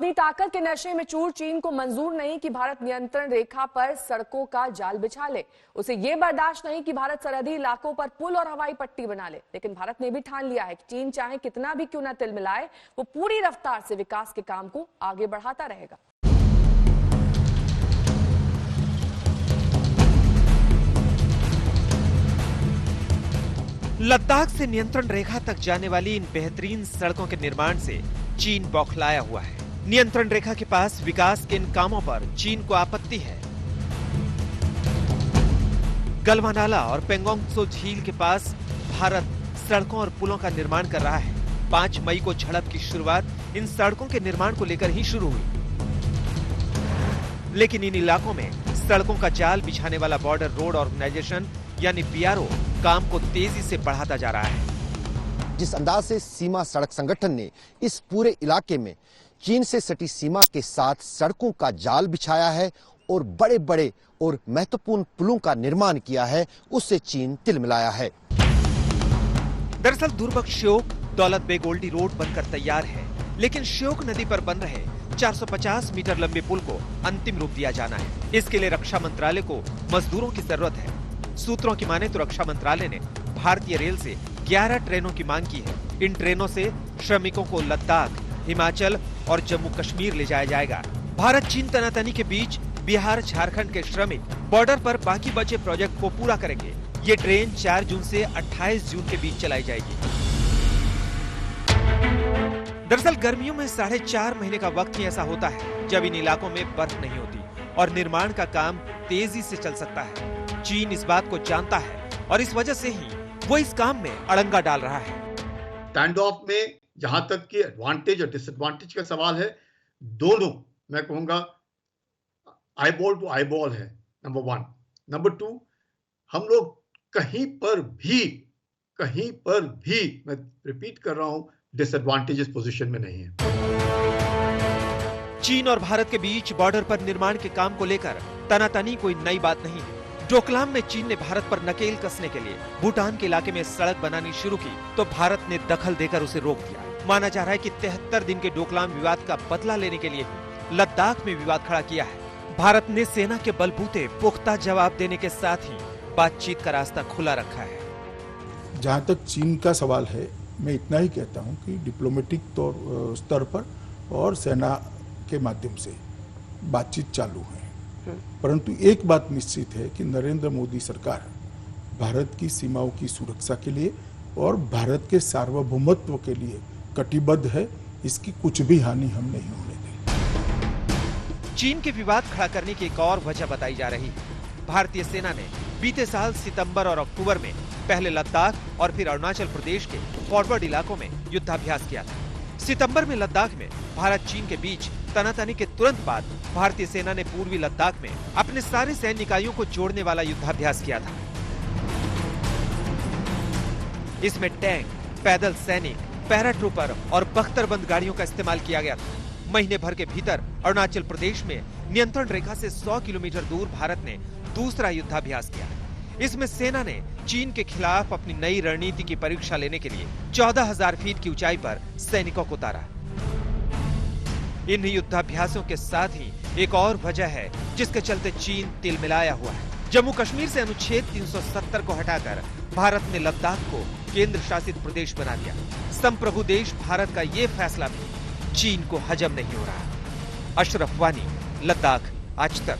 अपनी ताकत के नशे में चूर चीन को मंजूर नहीं कि भारत नियंत्रण रेखा पर सड़कों का जाल बिछा ले। उसे यह बर्दाश्त नहीं कि भारत सरहदी इलाकों पर पुल और हवाई पट्टी बना ले। लेकिन भारत ने भी ठान लिया है कि चीन चाहे कितना भी क्यों न तिलमिलाए, वो पूरी रफ्तार से विकास के काम को आगे बढ़ाता रहेगा। लद्दाख से नियंत्रण रेखा तक जाने वाली इन बेहतरीन सड़कों के निर्माण से चीन बौखलाया हुआ है। नियंत्रण रेखा के पास विकास के इन कामों पर चीन को आपत्ति है। गलवान नाला और पेंगोंग त्सो झील के पास भारत सड़कों और पुलों का निर्माण कर रहा है। 5 मई को झड़प की शुरुआत इन सड़कों के निर्माण को लेकर ही शुरू हुई, लेकिन इन इलाकों में सड़कों का जाल बिछाने वाला बॉर्डर रोड ऑर्गेनाइजेशन यानी बीआरओ काम को तेजी से बढ़ाता जा रहा है। जिस अंदाज से सीमा सड़क संगठन ने इस पूरे इलाके में चीन से सटी सीमा के साथ सड़कों का जाल बिछाया है और बड़े बड़े और महत्वपूर्ण पुलों का निर्माण किया है, उससे चीन तिलमिलाया है। दरअसल दुर्बक श्योक दौलत बेग ओल्डी रोड बनकर तैयार है, लेकिन श्योक नदी पर बन रहे 450 मीटर लंबे पुल को अंतिम रूप दिया जाना है। इसके लिए रक्षा मंत्रालय को मजदूरों की जरूरत है। सूत्रों की माने तो रक्षा मंत्रालय ने भारतीय रेल से 11 ट्रेनों की मांग की है। इन ट्रेनों से श्रमिकों को लद्दाख, हिमाचल और जम्मू कश्मीर ले जाया जाएगा। भारत चीन तनातनी के बीच बिहार झारखंड के श्रमिक बॉर्डर पर बाकी बचे प्रोजेक्ट को पूरा करेंगे। ये ट्रेन 4 जून से 28 जून के बीच चलाई जाएगी। दरअसल गर्मियों में 4.5 महीने का वक्त ही ऐसा होता है जब इन इलाकों में बर्फ नहीं होती और निर्माण का काम तेजी से चल सकता है। चीन इस बात को जानता है और इस वजह से ही वो इस काम में अड़ंगा डाल रहा है। स्टैंड ऑफ में जहां तक कि एडवांटेज और डिसएडवांटेज का सवाल है, दोनों मैं कहूंगा आईबॉल टू आईबॉल है, नंबर 1। नंबर 2, हम लोग कहीं पर भी मैं रिपीट कर रहा हूं, डिसएडवांटेजेस पोजीशन में नहीं है। चीन और भारत के बीच बॉर्डर पर निर्माण के काम को लेकर तनातनी कोई नई बात नहीं है। डोकलाम में चीन ने भारत पर नकेल कसने के लिए भूटान के इलाके में सड़क बनानी शुरू की तो भारत ने दखल देकर उसे रोक दिया। माना जा रहा है कि 73 दिन के डोकलाम विवाद का बदला लेने के लिए लद्दाख में विवाद खड़ा किया है। भारत ने सेना के बलबूते पुख्ता जवाब देने के साथ ही बातचीत का रास्ता खुला रखा है। जहां तक चीन का सवाल है, मैं इतना ही कहता हूं कि डिप्लोमेटिक स्तर पर और सेना के माध्यम से बातचीत चालू है, परंतु एक बात निश्चित है कि नरेंद्र मोदी सरकार भारत की सीमाओं की सुरक्षा के लिए और भारत के सार्वभौमत्व के लिए कटिबद्ध है। इसकी कुछ भी हानि हम नहीं होने देंगे। चीन के विवाद खड़ा करने की एक और वजह बताई जा रही है। भारतीय सेना ने बीते साल सितंबर और अक्टूबर में पहले लद्दाख और फिर अरुणाचल प्रदेश के फॉरवर्ड इलाकों में युद्धाभ्यास किया था। सितंबर में लद्दाख में भारत चीन के बीच तनातनी के तुरंत बाद भारतीय सेना ने पूर्वी लद्दाख में अपने सारे सैन्य इकाइयों को जोड़ने वाला युद्धाभ्यास किया था। इसमें टैंक, पैदल सैनिक, पैराट्रूपर और बख्तरबंद गाड़ियों का इस्तेमाल किया गया था। महीने भर के भीतर अरुणाचल प्रदेश में नियंत्रण रेखा से 100 किलोमीटर दूर भारत ने दूसरा युद्धाभ्यास किया। इसमें सेना ने चीन के खिलाफ अपनी नई रणनीति की परीक्षा लेने के लिए 14,000 फीट की ऊंचाई पर सैनिकों को उतारा। इन युद्धाभ्यासों के साथ ही एक और वजह है जिसके चलते चीन तिलमिलाया हुआ है। जम्मू कश्मीर से अनुच्छेद 370 को हटाकर भारत ने लद्दाख को केंद्र शासित प्रदेश बना दिया। संप्रभु देश भारत का ये फैसला भी चीन को हजम नहीं हो रहा। अशरफ वानी, लद्दाख, आज तक।